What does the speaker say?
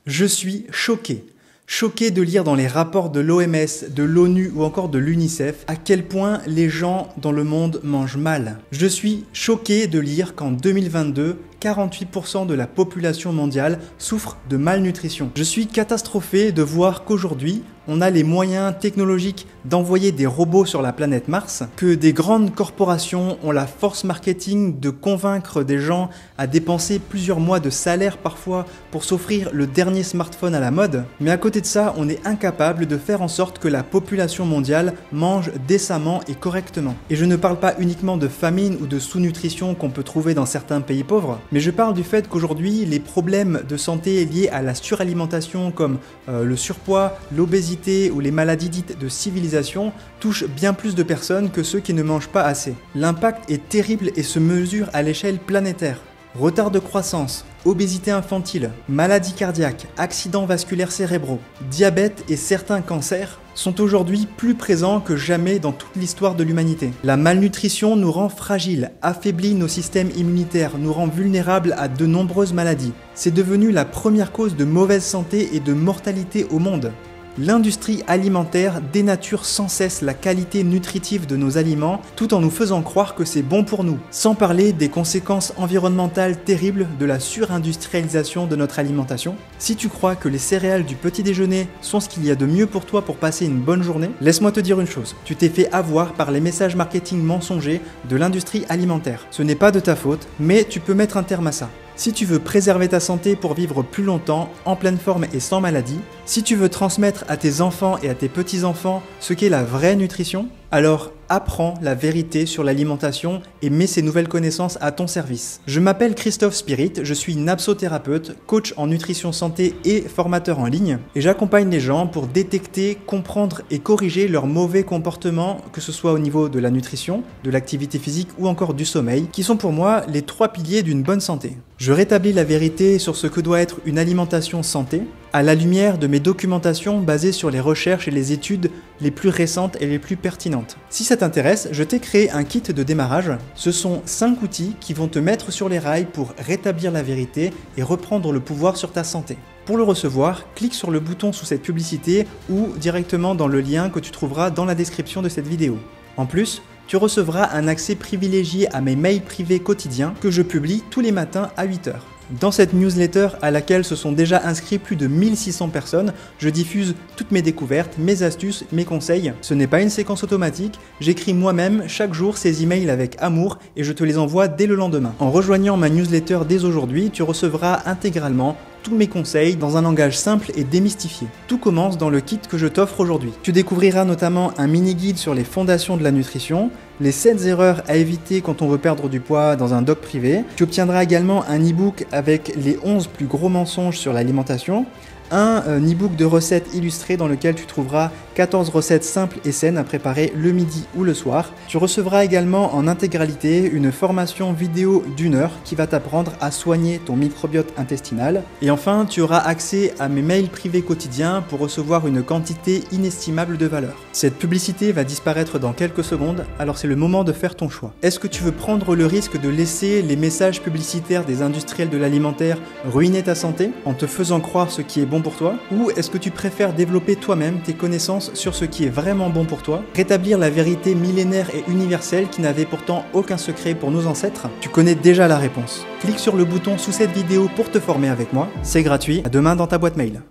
Je suis choqué. Choqué de lire dans les rapports de l'OMS, de l'ONU ou encore de l'UNICEF à quel point les gens dans le monde mangent mal. Je suis choqué de lire qu'en 2022, 48% de la population mondiale souffre de malnutrition. Je suis catastrophé de voir qu'aujourd'hui, on a les moyens technologiques d'envoyer des robots sur la planète Mars, que des grandes corporations ont la force marketing de convaincre des gens à dépenser plusieurs mois de salaire parfois pour s'offrir le dernier smartphone à la mode. Mais à côté de ça, on est incapable de faire en sorte que la population mondiale mange décemment et correctement. Et je ne parle pas uniquement de famine ou de sous-nutrition qu'on peut trouver dans certains pays pauvres, mais je parle du fait qu'aujourd'hui, les problèmes de santé liés à la suralimentation comme le surpoids, l'obésité ou les maladies dites de civilisation touchent bien plus de personnes que ceux qui ne mangent pas assez. L'impact est terrible et se mesure à l'échelle planétaire. Retard de croissance, obésité infantile, maladies cardiaques, accidents vasculaires cérébraux, diabète et certains cancers sont aujourd'hui plus présents que jamais dans toute l'histoire de l'humanité. La malnutrition nous rend fragiles, affaiblit nos systèmes immunitaires, nous rend vulnérables à de nombreuses maladies. C'est devenu la première cause de mauvaise santé et de mortalité au monde. L'industrie alimentaire dénature sans cesse la qualité nutritive de nos aliments tout en nous faisant croire que c'est bon pour nous, sans parler des conséquences environnementales terribles de la surindustrialisation de notre alimentation. Si tu crois que les céréales du petit déjeuner sont ce qu'il y a de mieux pour toi pour passer une bonne journée, laisse-moi te dire une chose, tu t'es fait avoir par les messages marketing mensongers de l'industrie alimentaire. Ce n'est pas de ta faute, mais tu peux mettre un terme à ça. Si tu veux préserver ta santé pour vivre plus longtemps, en pleine forme et sans maladie, si tu veux transmettre à tes enfants et à tes petits-enfants ce qu'est la vraie nutrition, alors apprends la vérité sur l'alimentation et mets ces nouvelles connaissances à ton service. Je m'appelle Christophe Spirit, je suis napsothérapeute, coach en nutrition santé et formateur en ligne, et j'accompagne les gens pour détecter, comprendre et corriger leurs mauvais comportements, que ce soit au niveau de la nutrition, de l'activité physique ou encore du sommeil, qui sont pour moi les 3 piliers d'une bonne santé. Je rétablis la vérité sur ce que doit être une alimentation santé, à la lumière de mes documentations basées sur les recherches et les études les plus récentes et les plus pertinentes. Si ça t'intéresse, je t'ai créé un kit de démarrage. Ce sont 5 outils qui vont te mettre sur les rails pour rétablir la vérité et reprendre le pouvoir sur ta santé. Pour le recevoir, clique sur le bouton sous cette publicité ou directement dans le lien que tu trouveras dans la description de cette vidéo. En plus, tu recevras un accès privilégié à mes mails privés quotidiens que je publie tous les matins à 8 h. Dans cette newsletter à laquelle se sont déjà inscrits plus de 1600 personnes, je diffuse toutes mes découvertes, mes astuces, mes conseils. Ce n'est pas une séquence automatique, j'écris moi-même chaque jour ces emails avec amour et je te les envoie dès le lendemain. En rejoignant ma newsletter dès aujourd'hui, tu recevras intégralement tous mes conseils dans un langage simple et démystifié. Tout commence dans le kit que je t'offre aujourd'hui. Tu découvriras notamment un mini-guide sur les fondations de la nutrition, les 7 erreurs à éviter quand on veut perdre du poids dans un doc privé. Tu obtiendras également un e-book avec les 11 plus gros mensonges sur l'alimentation, un e-book de recettes illustrées dans lequel tu trouveras 14 recettes simples et saines à préparer le midi ou le soir. Tu recevras également en intégralité une formation vidéo d'1 heure qui va t'apprendre à soigner ton microbiote intestinal. Et enfin, tu auras accès à mes mails privés quotidiens pour recevoir une quantité inestimable de valeur. Cette publicité va disparaître dans quelques secondes, alors c'est le moment de faire ton choix. Est-ce que tu veux prendre le risque de laisser les messages publicitaires des industriels de l'alimentaire ruiner ta santé en te faisant croire ce qui est bon pour toi? Ou est-ce que tu préfères développer toi-même tes connaissances sur ce qui est vraiment bon pour toi, rétablir la vérité millénaire et universelle qui n'avait pourtant aucun secret pour nos ancêtres? Tu connais déjà la réponse. Clique sur le bouton sous cette vidéo pour te former avec moi, c'est gratuit, à demain dans ta boîte mail.